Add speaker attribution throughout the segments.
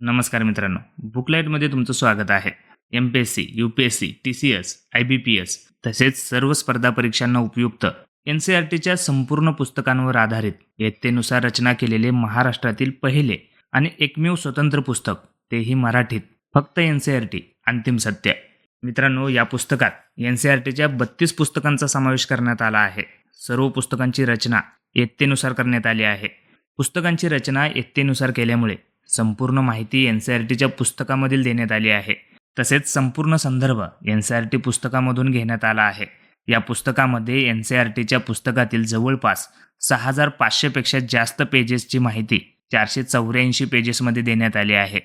Speaker 1: नमस्कार मित्रांनो, बुकलाईटमध्ये तुमचं स्वागत आहे. एम-पी-एस-सी, यू-पी-एस-सी, टी-सी-एस, आय-बी-पी-एस तसेच सर्व स्पर्धा परीक्षांना उपयुक्त एन-सी-आर-टीच्या संपूर्ण पुस्तकांवर आधारित इयत्तेनुसार रचना केलेले महाराष्ट्रातील पहिले आणि एकमेव स्वतंत्र पुस्तक, तेही मराठीत, फक्त एन-सी-आर-टी अंतिम सत्य. मित्रांनो, या पुस्तकात एन-सी-आर-टीच्या 32 पुस्तकांचा समावेश करण्यात आला आहे. सर्व पुस्तकांची रचना इयत्तेनुसार करण्यात आली आहे. पुस्तकांची रचना इयत्तेनुसार केल्यामुळे संपूर्ण माहिती एन-सी-आर-टीच्या पुस्तकामधील देण्यात आली आहे. तसेच संपूर्ण संदर्भ एन-सी-आर-टी पुस्तकामधून घेण्यात आला आहे. या पुस्तकामध्ये एन-सी-आर-टीच्या पुस्तकातील जवळपास 6500 पेक्षा जास्त पेजेसची माहिती 484 पेजेसमध्ये देण्यात आली आहे.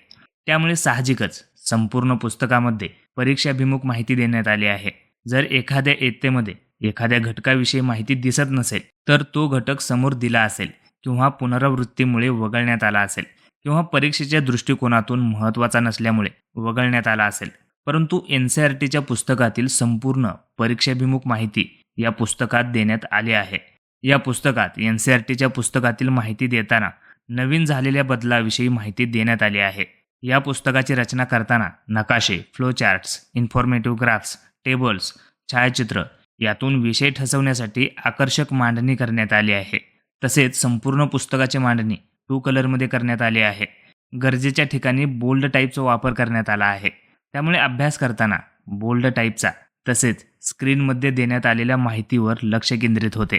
Speaker 1: त्यामुळे साहजिकच संपूर्ण पुस्तकामध्ये परीक्षाभिमुख माहिती देण्यात आली आहे. जर एखाद्या इयत्तेमध्ये एखाद्या घटकाविषयी माहिती दिसत नसेल तर तो घटक समोर दिला असेल किंवा पुनरावृत्तीमुळे वगळण्यात आला असेल किंवा परीक्षेच्या दृष्टिकोनातून महत्त्वाचा नसल्यामुळे वगळण्यात आला असेल. परंतु एन-सी-आर-टीच्या पुस्तकातील संपूर्ण परीक्षाभिमुख माहिती या पुस्तकात देण्यात आली आहे. या पुस्तकात एन-सी-आर-टीच्या पुस्तकातील माहिती देताना नवीन झालेल्या बदलाविषयी माहिती देण्यात आली आहे. या पुस्तकाची रचना करताना नकाशे, फ्लोचार्ट्स, इन्फॉर्मेटिव्ह ग्राफ्स, टेबल्स, छायाचित्र यातून विषय ठसवण्यासाठी आकर्षक मांडणी करण्यात आली आहे. तसेच संपूर्ण पुस्तकाची मांडणी 2 कलरमध्ये करण्यात आली आहे. गरजेच्या ठिकाणी बोल्ड टाईपचा वापर करण्यात आला आहे. त्यामुळे अभ्यास करताना बोल्ड टाईपचा तसेच स्क्रीनमध्ये देण्यात आलेल्या माहितीवर लक्ष केंद्रित होते.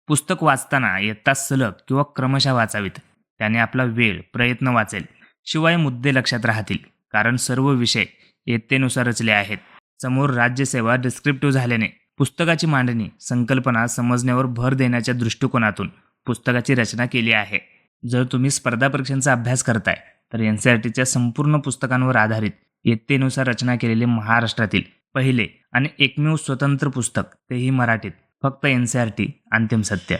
Speaker 1: पुस्तक वाचताना इयत्ता सलग किंवा क्रमशः वाचावीत. त्याने आपला वेळ, प्रयत्न वाचेल. शिवाय मुद्दे लक्षात राहतील, कारण सर्व विषय इयत्तेनुसार रचले आहेत. समोर राज्यसेवा डिस्क्रिप्टिव्ह झाल्याने पुस्तकाची मांडणी संकल्पना समजण्यावर भर देण्याच्या दृष्टिकोनातून पुस्तकाची रचना केली आहे. जर तुम्ही स्पर्धा परीक्षांचा अभ्यास करताय तर एन-सी-आर-टीच्या संपूर्ण पुस्तकांवर आधारित इयत्तेनुसार रचना केलेले महाराष्ट्रातील पहिले आणि एकमेव स्वतंत्र पुस्तक, तेही मराठीत, फक्त एन-सी-आर-टी अंतिम सत्य.